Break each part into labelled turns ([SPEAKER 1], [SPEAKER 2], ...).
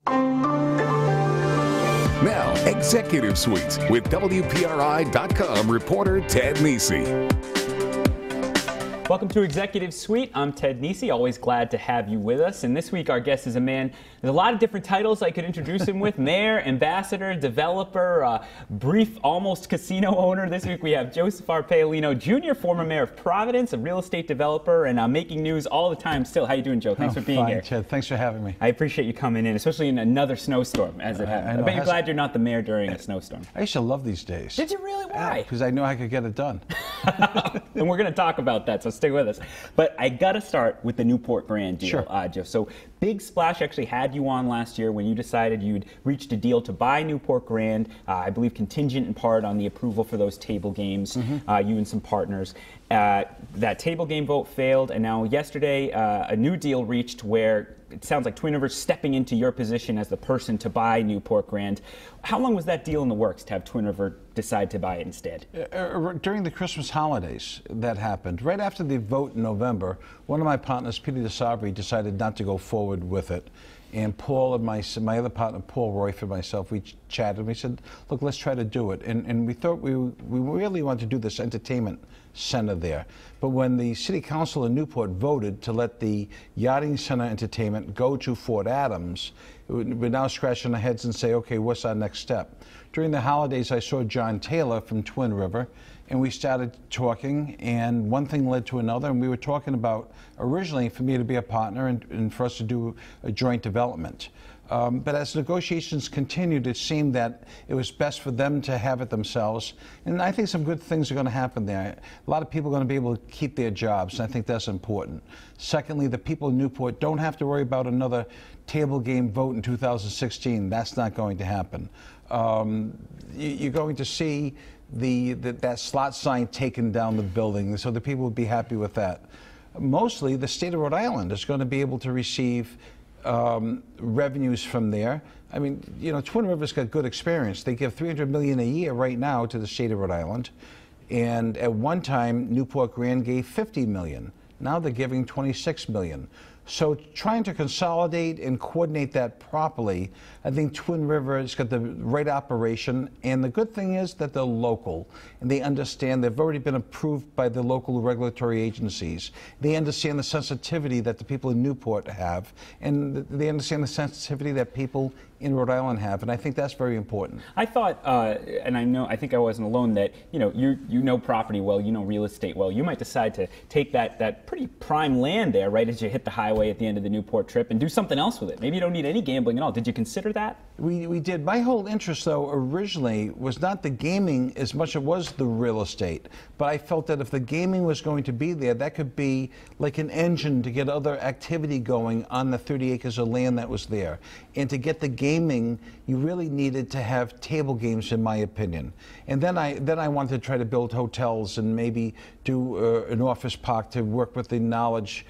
[SPEAKER 1] Now, Executive Suites with WPRI.com reporter Ted Nesi.
[SPEAKER 2] Welcome to Executive Suite. I'm Ted Nesi, always glad to have you with us. And this week our guest is a man, there's a lot of different titles I could introduce him with. Mayor, ambassador, developer, brief almost casino owner. This week we have Joseph R. Paolino Jr., former mayor of Providence, a real estate developer, and making news all the time still. How you doing, Joe? Thanks for being here.
[SPEAKER 3] Ted. Thanks for having me.
[SPEAKER 2] I appreciate you coming in, especially in anher snowstorm as it happens. I bet you're glad you're not the mayor during a snowstorm.
[SPEAKER 3] I used to love these days.
[SPEAKER 2] Did you really? Why?
[SPEAKER 3] Because I knew I could get it done.
[SPEAKER 2] And we're going to talk about that, so stick with us. But I got to start with the Newport Grand deal,
[SPEAKER 3] sure.
[SPEAKER 2] Jeff. So Big Splash actually had you on last year when you decided you'd reached a deal to buy Newport Grand, I believe contingent in part on the approval for those table games, you and some partners. That table game vote failed, and now yesterday a new deal reached where it sounds like Twin River's stepping into your position as the person to buy Newport Grand. How long was that deal in the works to have Twin River decide to buy it instead?
[SPEAKER 3] During the Christmas holidays, that happened. Right after the vote in November, one of my partners, Peter DeSavri, decided not to go forward with it. And Paul and my other partner, Paul Royf, and myself, we chatted and we said, look, let's try to do it. And we thought we really wanted to do this entertainment center there. But when the city council in Newport voted to let the yachting center entertainment go to Fort Adams, we're now scratching our heads and say, okay, what's our next step? During the holidays, I saw John Taylor from Twin River, and we started talking, and one thing led to another, and we were talking about originally for me to be a partner and for us to do a joint development. But as negotiations continued, it seemed that it was best for them to have it themselves. And I think some good things are going to happen there. A lot of people are going to be able to keep their jobs, and I think that's important. Secondly, the people in Newport don't have to worry about another table game vote in 2016. That's not going to happen. You're going to see that slot sign taken down the building, so the people will be happy with that. Mostly, the state of Rhode Island is going to be able to receive revenues from there. I mean, you know, Twin River's got good experience. They give $300 million a year right now to the state of Rhode Island, and at one time, Newport Grand gave $50 million. Now they're giving $26 million. So trying to consolidate and coordinate that properly, I think Twin River has got the right operation, and the good thing is that they're local, and they understand they've already been approved by the local regulatory agencies. They understand the sensitivity that the people in Newport have, and they understand the sensitivity that people in Rhode Island have, and I think that's very important.
[SPEAKER 2] I thought, and I think I wasn't alone, that you know property well, you know real estate well. You might decide to take that pretty prime land there right as you hit the highway at the end of the Newport trip and do something else with it. Maybe you don't need any gambling at all. Did you consider that?
[SPEAKER 3] We did. My whole interest, though, originally was not the gaming as much as it was the real estate. But I felt that if the gaming was going to be there, that could be like an engine to get other activity going on the 30 acres of land that was there. And to get the gaming, you really needed to have table games, in my opinion. And then I wanted to try to build hotels and maybe do an office park to work with the knowledge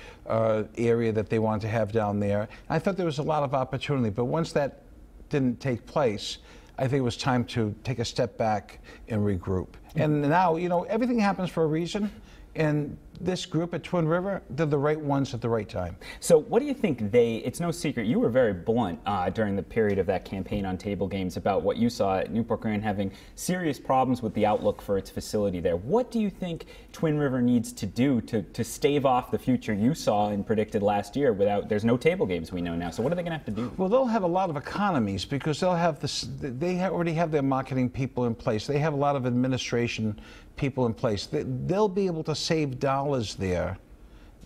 [SPEAKER 3] area that they wanted to have down there. I thought there was a lot of opportunity, but once that didn't take place, I think it was time to take a step back and regroup. And now, you know, everything happens for a reason, and this group at Twin River, they're the right ones at the right time.
[SPEAKER 2] So what do you think it's no secret, you were very blunt during the period of that campaign on table games about what you saw at Newport Grand having serious problems with the outlook for its facility there. What do you think Twin River needs to do to stave off the future you saw and predicted last year there's no table games we know now, so what are they going to have to do?
[SPEAKER 3] Well, they'll have a lot of economies because they'll have they already have their marketing people in place. They have a lot of administration people in place. They'll be able to save dollars there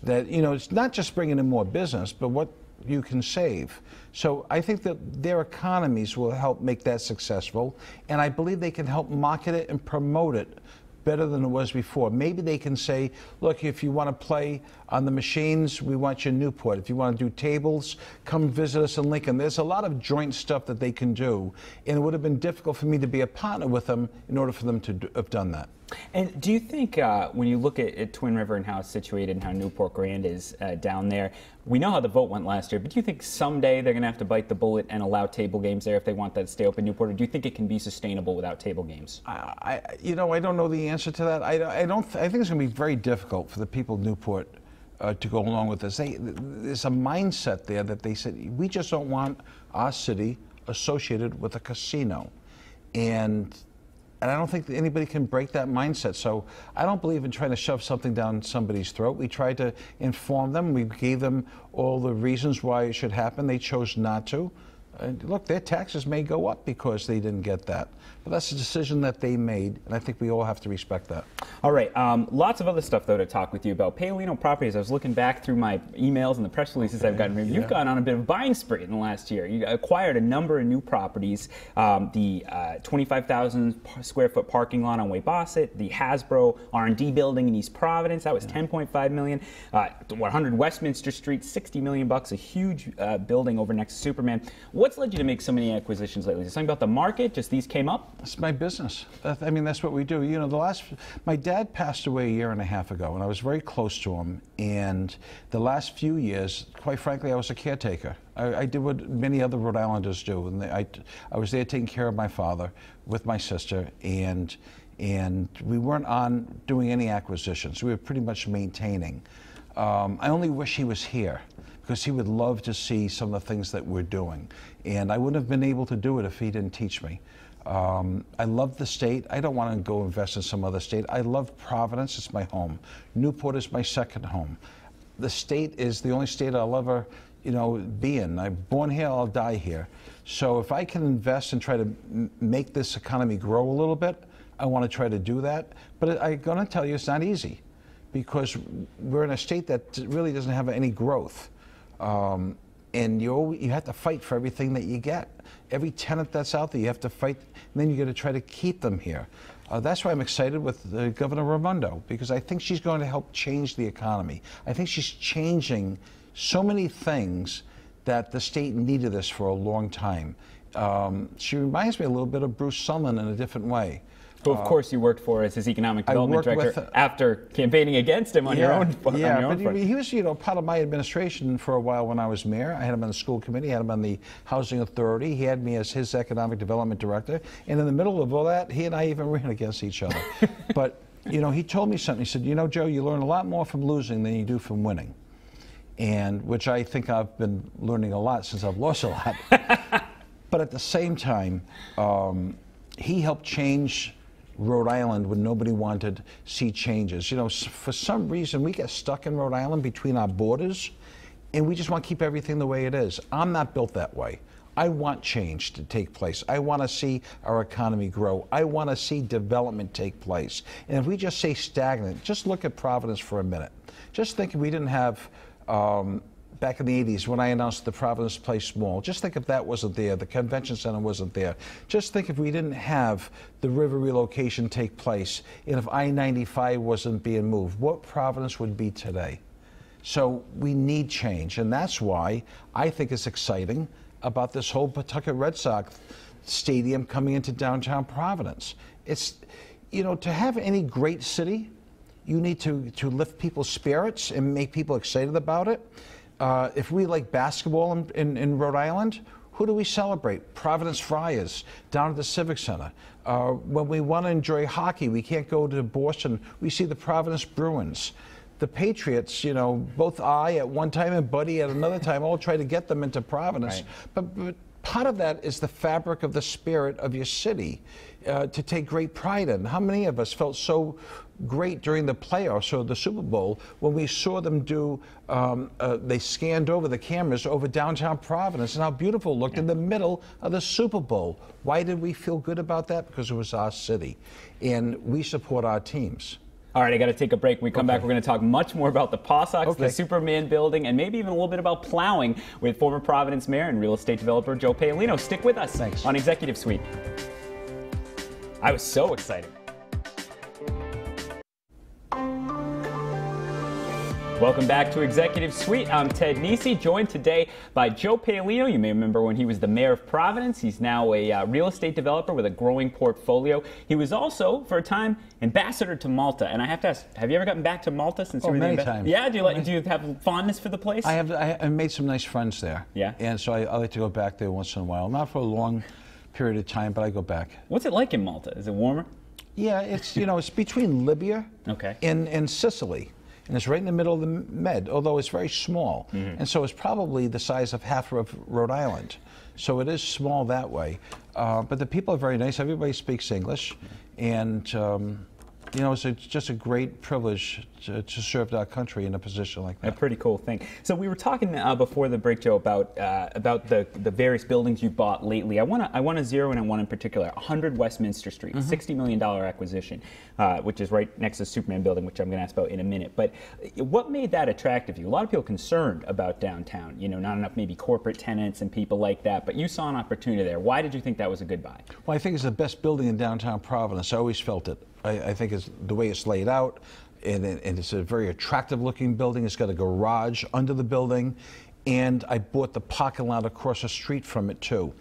[SPEAKER 3] that, you know, it's not just bringing in more business, but what you can save. So I think that their economies will help make that successful, and I believe they can help market it and promote it better than it was before. Maybe they can say, look, if you want to play on the machines, we want you in Newport. If you want to do tables, come visit us in Lincoln. There's a lot of joint stuff that they can do, and it would have been difficult for me to be a partner with them in order for them to have done that.
[SPEAKER 2] And do you think, when you look at Twin River and how it's situated and how Newport Grand is down there, we know how the vote went last year, but do you think someday they're going to have to bite the bullet and allow table games there if they want that to stay open in Newport, or do you think it can be sustainable without table games?
[SPEAKER 3] I don't know the answer to that. I think it's going to be very difficult for the people of Newport to go along with this. There's a mindset there that they said, we just don't want our city associated with a casino. And I don't think that anybody can break that mindset. So I don't believe in trying to shove something down somebody's throat. We tried to inform them. We gave them all the reasons why it should happen. They chose not to. And look, their taxes may go up because they didn't get that. But that's a decision that they made, and I think we all have to respect that.
[SPEAKER 2] All right, lots of other stuff, though, to talk with you about. Paolino Properties, I was looking back through my emails and the press releases I've gotten. You've gone on a bit of a buying spree in the last year. You acquired a number of new properties, the 25,000 square foot parking lot on Weybosset, the Hasbro R&D building in East Providence, that was $10.5 million, 100 Westminster Street, $60 million, a huge building over next to Superman. What's led you to make so many acquisitions lately? Is it something about the market, just these came up?
[SPEAKER 3] It's my business. I mean, that's what we do. You know, my dad passed away a year and a half ago, and I was very close to him. And the last few years, quite frankly, I was a caretaker. I did what many other Rhode Islanders do. And I was there taking care of my father with my sister, and we weren't on doing any acquisitions. We were pretty much maintaining. I only wish he was here, because he would love to see some of the things that we're doing. And I wouldn't have been able to do it if he didn't teach me. I love the state. I don't want to go invest in some other state. I love Providence. It's my home. Newport is my second home. The state is the only state I'll ever, be in. I'm born here, I'll die here. So if I can invest and try to make this economy grow a little bit, I want to try to do that. But I'm going to tell you it's not easy, because we're in a state that really doesn't have any growth. And you have to fight for everything that you get. Every tenant that's out there, you have to fight, and then you got to try to keep them here. That's why I'm excited with Governor Raimondo, because I think she's going to help change the economy. I think she's changing so many things that the state needed this for a long time. She reminds me a little bit of Bruce Sullivan in a different way.
[SPEAKER 2] Who, of course, you worked for as his economic development director after campaigning against him on your own front.
[SPEAKER 3] He was, part of my administration for a while when I was mayor. I had him on the school committee, had him on the housing authority. He had me as his economic development director. And in the middle of all that, he and I even ran against each other. But, he told me something. He said, Joe, you learn a lot more from losing than you do from winning. And which I think I've been learning a lot since I've lost a lot. But at the same time, he helped change Rhode Island when nobody wanted to see changes. For some reason, we get stuck in Rhode Island between our borders, and we just want to keep everything the way it is. I'm not built that way. I want change to take place. I want to see our economy grow. I want to see development take place. And if we just say stagnant, just look at Providence for a minute. Just think if we didn't have back in the 80s when I announced the Providence Place Mall. Just think if that wasn't there, the convention center wasn't there. Just think if we didn't have the river relocation take place, and if I-95 wasn't being moved, what Providence would be today. So we need change, and that's why I think it's exciting about this whole Pawtucket Red Sox stadium coming into downtown Providence. It's, to have any great city, you need to lift people's spirits and make people excited about it. If we like basketball in Rhode Island, who do we celebrate? Providence Friars down at the Civic Center. When we want to enjoy hockey, we can't go to Boston. We see the Providence Bruins. The Patriots, both I at one time and Buddy at another time all try to get them into Providence. Right. But part of that is the fabric of the spirit of your city to take great pride in. How many of us felt so great during the playoffs or the Super Bowl when we saw them do, they scanned over the cameras over downtown Providence and how beautiful it looked in the middle of the Super Bowl. Why did we feel good about that? Because it was our city, and we support our teams.
[SPEAKER 2] All right, I got to take a break. When we come back, we're going to talk much more about the PawSox, the Superman building, and maybe even a little bit about plowing with former Providence Mayor and real estate developer Joe Paolino. Stick with us on Executive Suite. I was so excited. Welcome back to Executive Suite. I'm Ted Nesi, joined today by Joe Paolino. You may remember when he was the mayor of Providence. He's now a real estate developer with a growing portfolio. He was also, for a time, ambassador to Malta. And I have to ask, have you ever gotten back to Malta since you were
[SPEAKER 3] many times.
[SPEAKER 2] Yeah, do you have fondness for the place?
[SPEAKER 3] I made some nice friends there.
[SPEAKER 2] Yeah.
[SPEAKER 3] And so I like to go back there once in a while. Not for a long period of time, but I go back.
[SPEAKER 2] What's it like in Malta? Is it warmer?
[SPEAKER 3] Yeah, it's it's between Libya and Sicily. and it's right in the middle of the Med, although it's very small. And so it's probably the size of half of Rhode Island. So it is small that way. But the people are very nice. Everybody speaks English. And you know, it's just a great privilege to serve our country in a position like that.
[SPEAKER 2] A pretty cool thing. So we were talking before the break, Joe, about the various buildings you've bought lately. I want to zero in on one in particular, 100 Westminster Street, $60 million acquisition, which is right next to the Superman building, which I'm going to ask about in a minute. But what made that attractive to you? A lot of people concerned about downtown. You know, not enough maybe corporate tenants and people like that. But you saw an opportunity there. Why did you think that was a good buy?
[SPEAKER 3] Well, I think it's the best building in downtown Providence. I always felt it. I think it's the way it's laid out, and it's a very attractive looking building. It's got a garage under the building, and I bought the parking lot across the street from it too.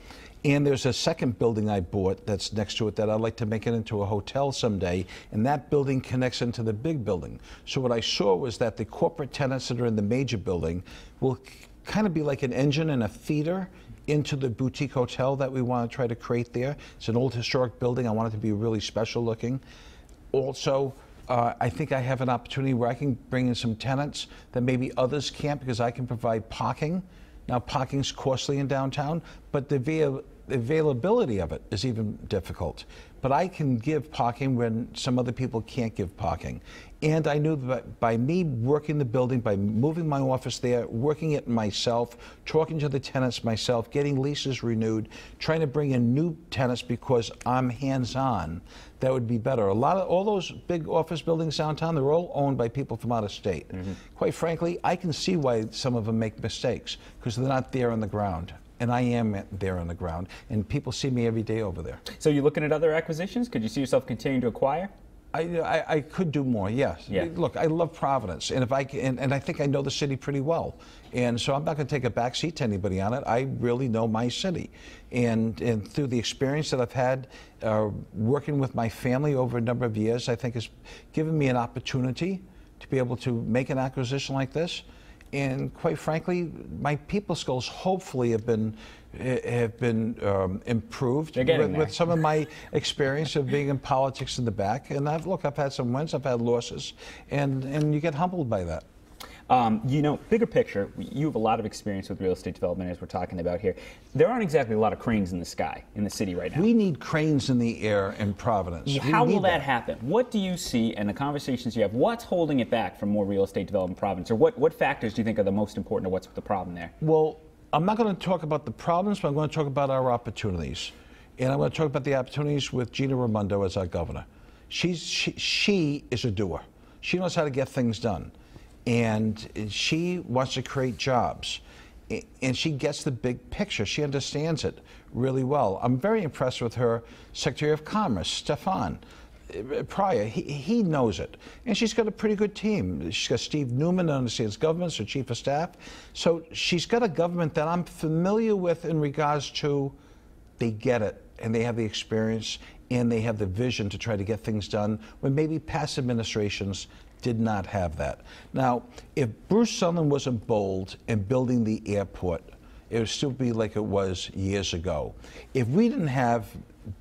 [SPEAKER 3] And there's a second building I bought that's next to it that I'd like to make it into a hotel someday, and that building connects into the big building. So what I saw was that the corporate tenants that are in the major building will kind of be like an engine and a feeder into the boutique hotel that we want to try to create there. It's an old historic building. I want it to be really special looking. Also, I think I have an opportunity where I can bring in some tenants that maybe others can't, because I can provide parking. Now, parking's costly in downtown, but the availability of it is even difficult. But I can give parking when some other people can't give parking. And I knew that by me working the building, by moving my office there, working it myself, talking to the tenants myself, getting leases renewed, trying to bring in new tenants because I'm hands-on, that would be better. All those big office buildings downtown, they're all owned by people from out of state. Quite frankly, I can see why some of them make mistakes, because they're not there on the ground. And I am there on the ground, and people see me every day over there.
[SPEAKER 2] So you're looking at other acquisitions? Could you see yourself continuing to acquire?
[SPEAKER 3] I could do more, yes.
[SPEAKER 2] Yeah.
[SPEAKER 3] Look, I love Providence, and if I can, and I think I know the city pretty well, and so I'm not going to take a back seat to anybody on it. I really know my city, and through the experience that I've had working with my family over a number of years, I think has given me an opportunity to be able to make an acquisition like this. And quite frankly, my people skills hopefully have been improved with some of my experience of being in politics in the back. And I've had some wins, I've had losses, and you get humbled by that.
[SPEAKER 2] You know, bigger picture, you have a lot of experience with real estate development, as we're talking about here. There aren't exactly a lot of cranes in the sky in the city right now.
[SPEAKER 3] We need cranes in the air in Providence.
[SPEAKER 2] How will that happen? What do you see in the conversations you have? What's holding it back from more real estate development in Providence? Or what factors do you think are the most important, or what's the problem there? Well,
[SPEAKER 3] I'm not going to talk about the problems, but I'm going to talk about our opportunities. And I'm going to talk about the opportunities with Gina Raimondo as our governor. She is a doer. She knows how to get things done. And she wants to create jobs, and she gets the big picture. She understands it really well. I'm very impressed with her Secretary of Commerce, Stefan Pryor. He knows it, and she's got a pretty good team. She's got Steve Newman, that understands government, her chief of staff. So she's got a government that I'm familiar with in regards to they get it, and they have the experience, and they have the vision to try to get things done when maybe past administrations did not have that. Now, if Bruce Sutherland wasn't bold in building the airport, it would still be like it was years ago. If we didn't have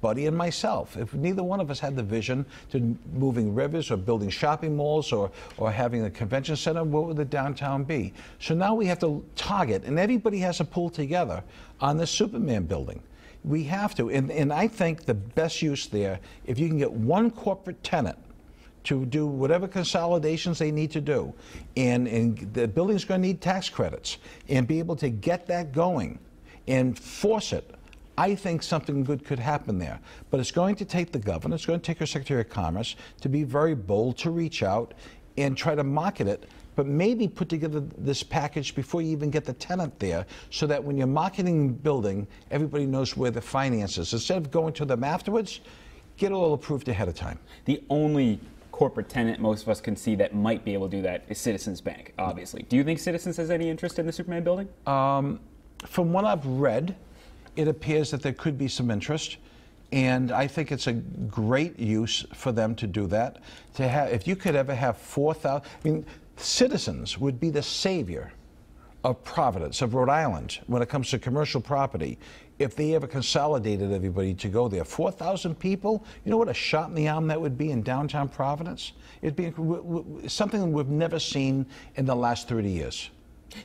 [SPEAKER 3] Buddy and myself, if neither one of us had the vision to moving rivers or building shopping malls or having a convention center, what would the downtown be? So now we have to target, and everybody has to pull together on the Superman building. We have to, and I think the best use there, if you can get one corporate tenant to do whatever consolidations they need to do, and the building's going to need tax credits, and be able to get that going and force it, I think something good could happen there. But it's going to take the governor, it's going to take our Secretary of Commerce to be very bold, to reach out and try to market it, but maybe put together this package before you even get the tenant there, so that when you're marketing the building, everybody knows where the finance is. Instead of going to them afterwards, get it all approved ahead of time.
[SPEAKER 2] The only corporate tenant most of us can see that might be able to do that is Citizens Bank, obviously. Do you think Citizens has any interest in the Superman building?
[SPEAKER 3] From what I've read, it appears that there could be some interest, and I think it's a great use for them to do that. To have, if you could ever have 4,000, I mean, Citizens would be the savior of Providence, of Rhode Island, when it comes to commercial property, if they ever consolidated everybody to go there. 4,000 people, you know what a shot in the arm that would be in downtown Providence? It'd be something we've never seen in the last 30 years.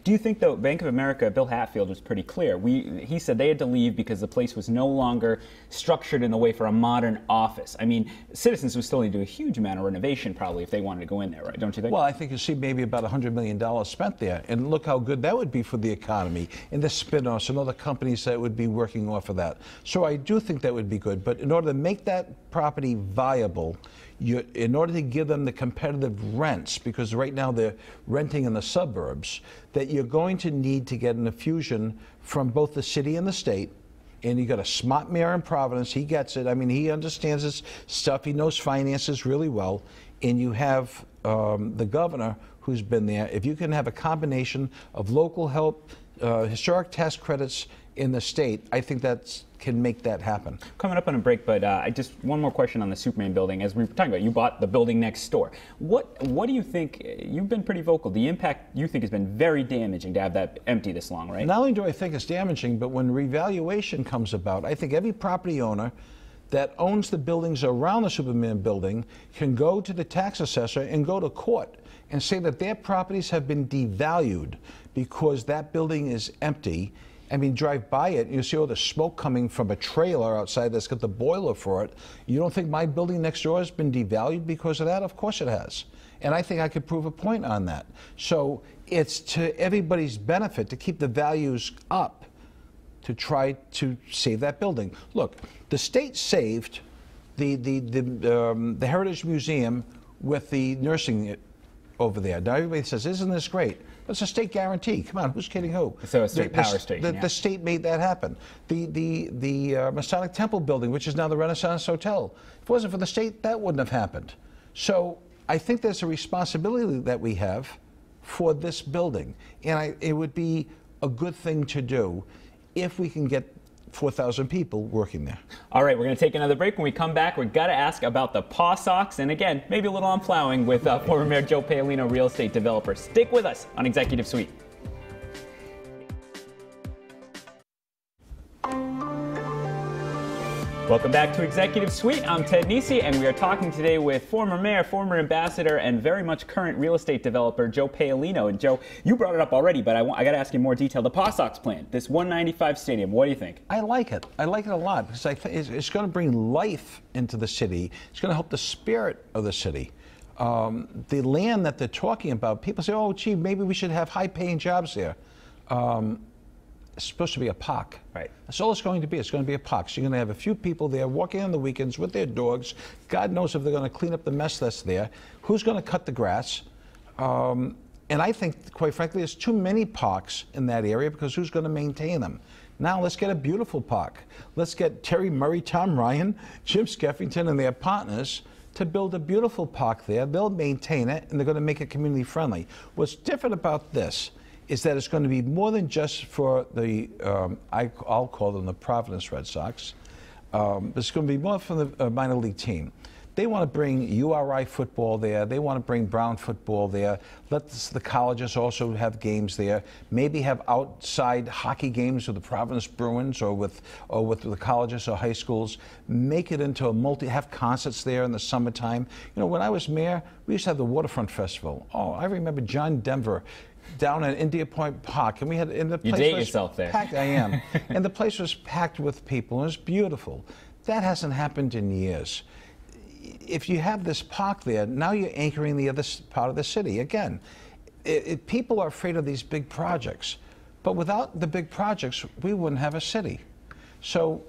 [SPEAKER 2] Do you think, though, Bank of America, Bill Hatfield was pretty clear. He said they had to leave because the place was no longer structured in the way for a modern office. I mean, citizens would still need to do a huge amount of renovation probably if they wanted to go in there, right? Don't you think?
[SPEAKER 3] Well, I think you see maybe about $100 million spent there. And look how good that would be for the economy and the spin-offs and all the companies that would be working off of that. So I do think that would be good. But in order to make that property viable, in order to give them the competitive rents, because right now they're renting in the suburbs, that you're going to need to get an infusion from both the city and the state. And you got a smart mayor in Providence. He gets it. I mean, he understands his stuff. He knows finances really well. And you have the governor who's been there. If you can have a combination of local help, historic tax credits in the state, I think that can make that happen.
[SPEAKER 2] Coming up on a break, but just one more question on the Superman building. As we were talking about, you bought the building next door. What do you think? You've been pretty vocal. The impact you think has been very damaging to have that empty this long, right?
[SPEAKER 3] Not only do I think it's damaging, but when revaluation comes about, I think every property owner that owns the buildings around the Superman building can go to the tax assessor and go to court and say that their properties have been devalued because that building is empty. I mean, drive by it and you see all the smoke coming from a trailer outside that's got the boiler for it. You don't think my building next door has been devalued because of that? Of course it has. And I think I could prove a point on that. So it's to everybody's benefit to keep the values up to try to save that building. Look, the state saved the Heritage Museum with the nursing over there. Now everybody says, isn't this great? It's a state guarantee. Come on, who's kidding who?
[SPEAKER 2] So a state power station.
[SPEAKER 3] The state made that happen. The Masonic Temple building, which is now the Renaissance Hotel, if it wasn't for the state, that wouldn't have happened. So I think there's a responsibility that we have for this building, and it would be a good thing to do if we can get 4,000 people working there.
[SPEAKER 2] All right, we're going to take another break. When we come back, we've got to ask about the PawSox, and again, maybe a little on plowing with former Mayor Joe Paolino, real estate developer. Stick with us on Executive Suite. Welcome back to Executive Suite. I'm Ted Nesi, and we are talking today with former mayor, former ambassador, and very much current real estate developer, Joe Paolino. And Joe, you brought it up already, but I got to ask you more detail. The PawSox plan, this 195 stadium, what do you think? I like it.
[SPEAKER 3] I like it a lot because I think it's going to bring life into the city. It's going to help the spirit of the city. The land that they're talking about, people say, oh, gee, maybe we should have high-paying jobs there. It's supposed to be a park.
[SPEAKER 2] Right.
[SPEAKER 3] That's all it's going to be. It's going to be a park. So you're going to have a few people there walking on the weekends with their dogs. God knows if they're going to clean up the mess that's there. Who's going to cut the grass? And I think, quite frankly, there's too many parks in that area because who's going to maintain them? Now let's get a beautiful park. Let's get Terry Murray, Tom Ryan, Jim Skeffington, and their partners to build a beautiful park there. They'll maintain it, and they're going to make it community friendly. What's different about this is that it's going to be more than just for the, I'll call them the Providence Red Sox, but it's going to be more for the minor league team. They want to bring URI football there. They want to bring Brown football there. Let the colleges also have games there. Maybe have outside hockey games with the Providence Bruins or with the colleges or high schools. Make it into a have concerts there in the summertime. You know, when I was mayor, we used to have the Waterfront Festival. Oh, I remember John Denver down at India Point Park, and we had the place
[SPEAKER 2] you date yourself there.
[SPEAKER 3] Packed. I am, and the place was packed with people. It was beautiful. That hasn't happened in years. If you have this park there, now you're anchoring the other part of the city. Again, people are afraid of these big projects, but without the big projects, we wouldn't have a city. So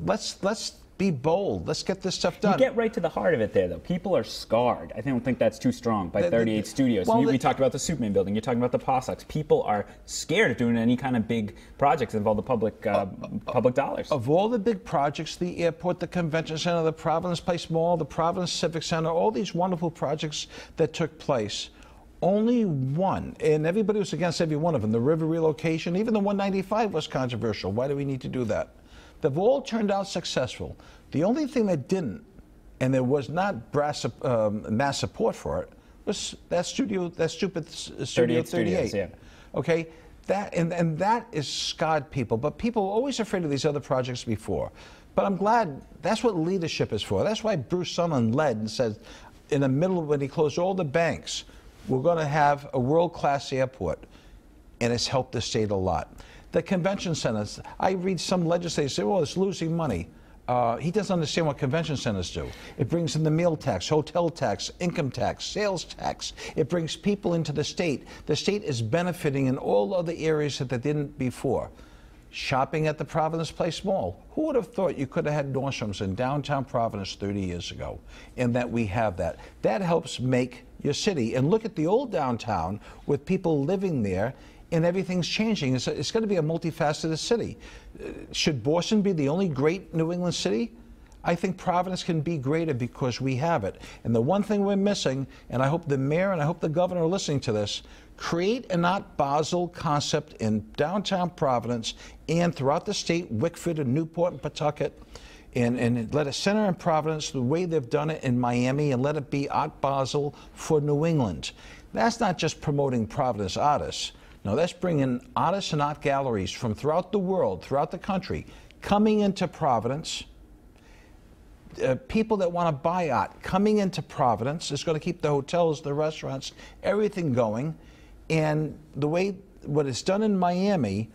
[SPEAKER 3] let's be bold. Let's get this stuff done.
[SPEAKER 2] You get right to the heart of it there, though. People are scarred. I don't think that's too strong by 38 studios.
[SPEAKER 3] Well,
[SPEAKER 2] we talked about the Superman building. You're talking about the PawSox. People are scared of doing any kind of big projects that involve the public dollars. Of
[SPEAKER 3] all the big projects, the airport, the convention center, the Providence Place Mall, the Providence Civic Center, all these wonderful projects that took place, only one, and everybody was against every one of them. The river relocation, even the 195 was controversial. Why do we need to do that? They've all turned out successful. The only thing that didn't, and there was not mass support for it, was that stupid Studio 38.
[SPEAKER 2] Studios, yeah.
[SPEAKER 3] Okay, and that is scarred people. But people were always afraid of these other projects before. But I'm glad that's what leadership is for. That's why Bruce Sunderland led and said, in the middle when he closed all the banks, we're going to have a world-class airport, and it's helped the state a lot. The convention centers, I read some legislators say, "Oh, it's losing money." He doesn't understand what convention centers do. It brings in the meal tax, hotel tax, income tax, sales tax. It brings people into the state. The state is benefiting in all other areas that they didn't before. Shopping at the Providence Place Mall. Who would have thought you could have had Nordstrom's in downtown Providence 30 years ago? And that we have that. That helps make your city. And look at the old downtown with people living there, and everything's changing. It's going to be a multifaceted city. Should Boston be the only great New England city? I think Providence can be greater because we have it. And the one thing we're missing, and I hope the mayor and I hope the governor are listening to this, create an Art Basel concept in downtown Providence and throughout the state, Wickford and Newport and Pawtucket, and let it center in Providence the way they've done it in Miami, and let it be Art Basel for New England. That's not just promoting Providence artists. No, that's bringing artists and art galleries from throughout the world, throughout the country, coming into Providence. People that want to buy art coming into Providence. It's going to keep the hotels, the restaurants, everything going. And the way what it's done in Miami,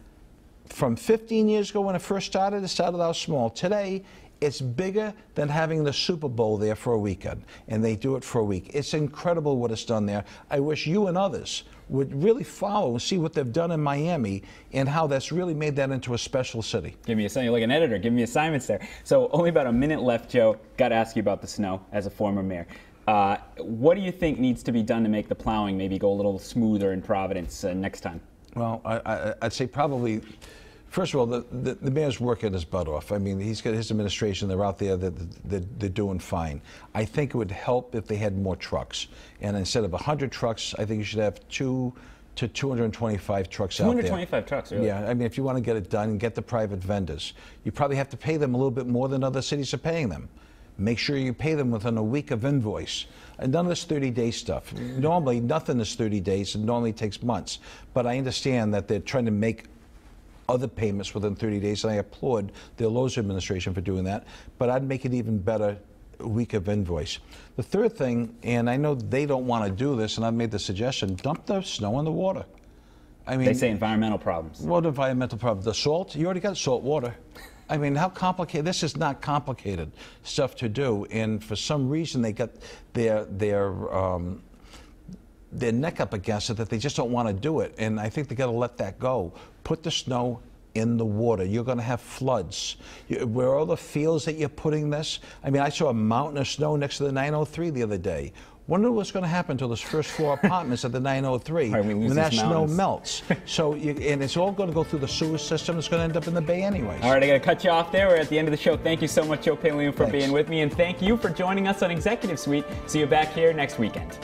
[SPEAKER 3] from 15 years ago when it started out small. Today, it's bigger than having the Super Bowl there for a weekend, and they do it for a week. It's incredible what it's done there. I wish you and others would really follow and see what they've done in Miami and how that's really made that into a special city.
[SPEAKER 2] Give me a you're like an editor. Give me assignments there. So only about a minute left, Joe. Got to ask you about the snow as a former mayor. What do you think needs to be done to make the plowing maybe go a little smoother in Providence next time?
[SPEAKER 3] Well, I'd say probably. First of all, the mayor's working his butt off. I mean, he's got his administration. They're out there. They're doing fine. I think it would help if they had more trucks. And instead of 100 trucks, I think you should have 2 to 225 trucks out there.
[SPEAKER 2] 225 trucks, really?
[SPEAKER 3] Yeah. I mean, if you want to get it done and get the private vendors, you probably have to pay them a little bit more than other cities are paying them. Make sure you pay them within a week of invoice. And none of this 30-day stuff. Normally, nothing is 30 days. It normally takes months. But I understand that they're trying to make other payments within 30 days, and I applaud the Lowe's administration for doing that, but I'd make it even better, a week of invoice. The third thing, and I know they don't want to do this, and I've made the suggestion, dump the snow in the water. I mean,
[SPEAKER 2] they say environmental problems.
[SPEAKER 3] What environmental problems? The salt? You already got salt water. I mean, how complicated? This is not complicated stuff to do, and for some reason they got their neck up against it, that they just don't want to do it. And I think they got to let that go. Put the snow in the water. You're going to have floods. Where are all the fields that you're putting this? I mean, I saw a mountain of snow next to the 903 the other day. Wonder what's going to happen to those first floor apartments at the 903 when that snow melts. So, and it's all going to go through the sewer system. It's going to end up in the bay anyways.
[SPEAKER 2] All right, I got to cut you off there. We're at the end of the show. Thank you so much, Joe Paolino, for being with me, and thank you for joining us on Executive Suite. See you back here next weekend.